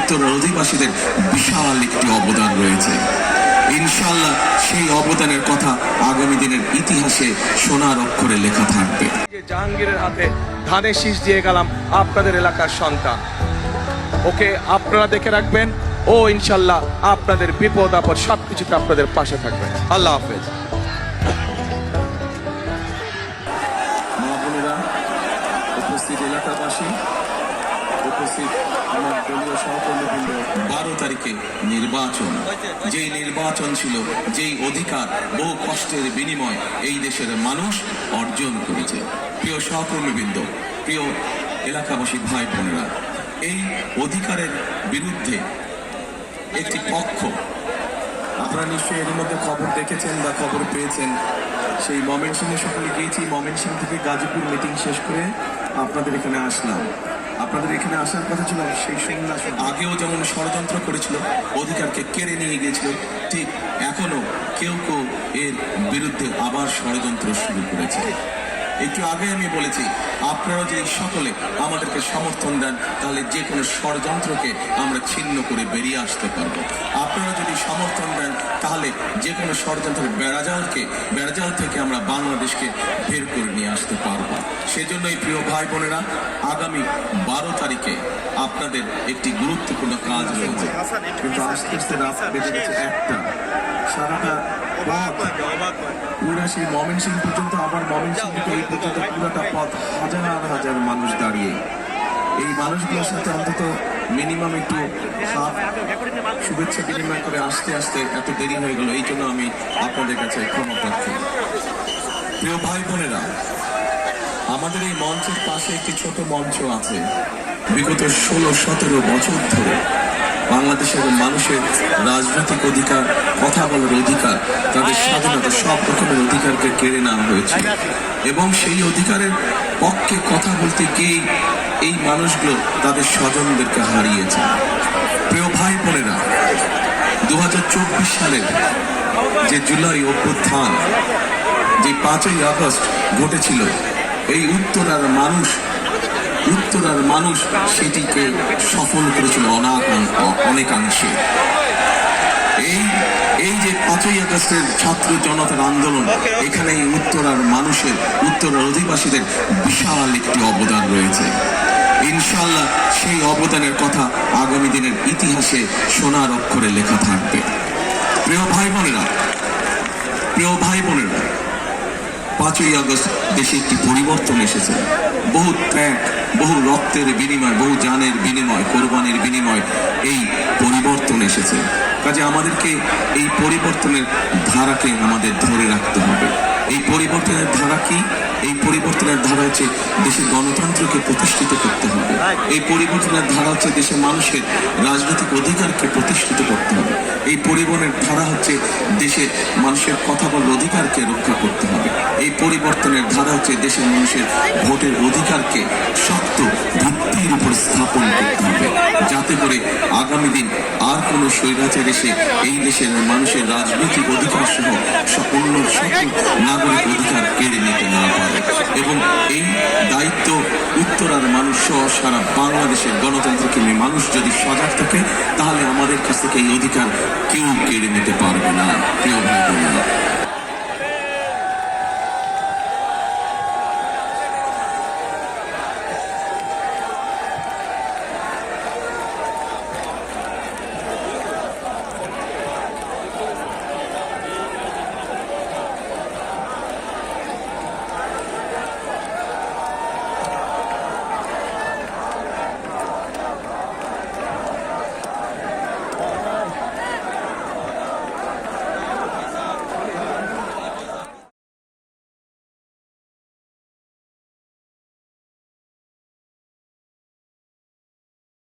উত্তরের অধিবাসীদের বিশাল একটি অবদান রয়েছে। ইনশাআল্লাহ সেই অবদানের কথা আগামী দিনের ইতিহাসে সোনার অক্ষরে লেখা থাকবে। জাহাঙ্গীরের হাতে ধানের শীষ দিয়ে গেলাম আপনাদের এলাকার সন্তান, ওকে আপনারা দেখে রাখবেন, ও ইনশাল্লাহ আপনাদের বিপদ আপদ সবকিছুতে আপনাদের পাশে থাকবেন। আল্লাহ হাফেজ। মা বোনেরা, উপস্থিত এলাকাবাসী, উপস্থিত আমার দলীয় সহকর্মীবৃন্দ, 12 তারিখে নির্বাচন, যেই নির্বাচন ছিল, যেই অধিকার বহু কষ্টের বিনিময় এই দেশের মানুষ অর্জন করেছে। প্রিয় সহকর্মীবৃন্দ, প্রিয় এলাকাবাসী ভাই বোনেরা, এই অধিকারের বিরুদ্ধে একটি পক্ষ, আপনারা নিশ্চয়ই এর মধ্যে খবর দেখেছেন বা খবর পেয়েছেন, সেই ময়মনসিংহে সকলে গিয়েছি। ময়মনসিংহ থেকে গাজীপুর মিটিং শেষ করে আপনাদের এখানে আসলাম। আপনাদের এখানে আসার কথা ছিল সেই সন্ধ্যা, আগেও যেমন ষড়যন্ত্র করেছিল, অধিকারকে কেড়ে নিয়ে গিয়েছিল, ঠিক এখনো কেউ কেউ এর বিরুদ্ধে আবার ষড়যন্ত্র শুরু করেছে। একটু আগে আমি বলেছি, আপনারা যদি সকলে আমাদেরকে সমর্থন দেন তাহলে যে কোনো ষড়যন্ত্রকে আমরা ছিন্ন করে বেরিয়ে আসতে পারবো। আপনারা যদি সমর্থন দেন তাহলে যে কোনো ষড়যন্ত্রের বেড়াজাল থেকে আমরা বাংলাদেশকে বের করে নিয়ে আসতে পারবো। সেজন্যই প্রিয় ভাই বোনেরা, আগামী 12 তারিখে আপনাদের একটি গুরুত্বপূর্ণ কাজ রয়েছে, কিন্তু আস্তে আস্তে রাত বেজে গেছে 1টা। সারাটা পুরা সেই ময়মনসিংহ পর্যন্ত, আবার ময়মনসিংহ থেকে এই পর্যন্ত পুরাটা পথ হাজার হাজার মানুষ দাঁড়িয়ে, এই মানুষগুলোর সাথে অন্তত মিনিমাম একটু শুভেচ্ছা বিনিময় করে আসতে আসতে এত দেরি হয়ে গেল। এই জন্য আমি আপনাদের কাছে ক্ষমা প্রার্থী। প্রিয় ভাই বোনেরা, আমাদের এই মঞ্চের পাশে একটি ছোট মঞ্চ আছে। বিগত 16-17 বছর ধরে বাংলাদেশের মানুষের রাজনৈতিক অধিকার, কথা বলার অধিকার, তাদের স্বাধীনতা, সব রকমের অধিকারকে কেড়ে নেওয়া হয়েছে এবং সেই অধিকারের পক্ষে কথা বলতে গিয়ে এই মানুষগুলো তাদের স্বজনদেরকে হারিয়েছে। প্রিয় ভাই বোনেরা, 2024 সালের যে জুলাই অভ্যুত্থান, যে 5ই আগস্ট ঘটেছিল, এই উত্তরার মানুষ সেটিকে সফল করেছিল অনেকাংশে। এই যে 5ই আগস্টের ছাত্র জনতার আন্দোলন, এখানে উত্তরার অধিবাসীদের বিশাল একটি অবদান রয়েছে। ইনশাআল্লাহ সেই অবদানের কথা আগামী দিনের ইতিহাসে সোনার অক্ষরে লেখা থাকবে। প্রিয় ভাই বোনেরা, 5ই আগস্ট দেশে একটি পরিবর্তন এসেছে। বহু ত্যাগ, বহু রক্তের বিনিময়, বহু জানের বিনিময়, কোরবানির বিনিময় এই পরিবর্তন এসেছে। কাজে আমাদেরকে এই পরিবর্তনের ধারাকে আমাদের ধরে রাখতে হবে। এই পরিবর্তনের ধারা কি? এই পরিবর্তনের ধারা হচ্ছে দেশের গণতন্ত্রকে প্রতিষ্ঠিত করতে হবে। এই পরিবর্তনের ধারা হচ্ছে দেশের মানুষের রাজনৈতিক অধিকারকে প্রতিষ্ঠিত করতে হবে। এই পরিবর্তনের ধারা হচ্ছে দেশের মানুষের কথা বলার অধিকারকে রক্ষা করতে হবে। এই পরিবর্তনের ধারা হচ্ছে দেশের মানুষের ভোটের অধিকারকে শক্ত ভিত্তির উপর স্থাপন করতে হবে, যাতে করে আগামী দিন আর কোনো স্বৈরাচার এসে এই দেশের মানুষের রাজনৈতিক অধিকার সহ অন্য সকল নাগরিক অধিকার কেড়ে নিতে না পারে। এবং এই দায়িত্ব উত্তরার মানুষ সহ সারা বাংলাদেশের গণতন্ত্রকে নিয়ে মানুষ যদি সজাগ থাকে, তাহলে আমাদের কাছ থেকে এই অধিকার কেউ কেড়ে নিতে পারবে না। প্রিয় ভাই বোনেরা।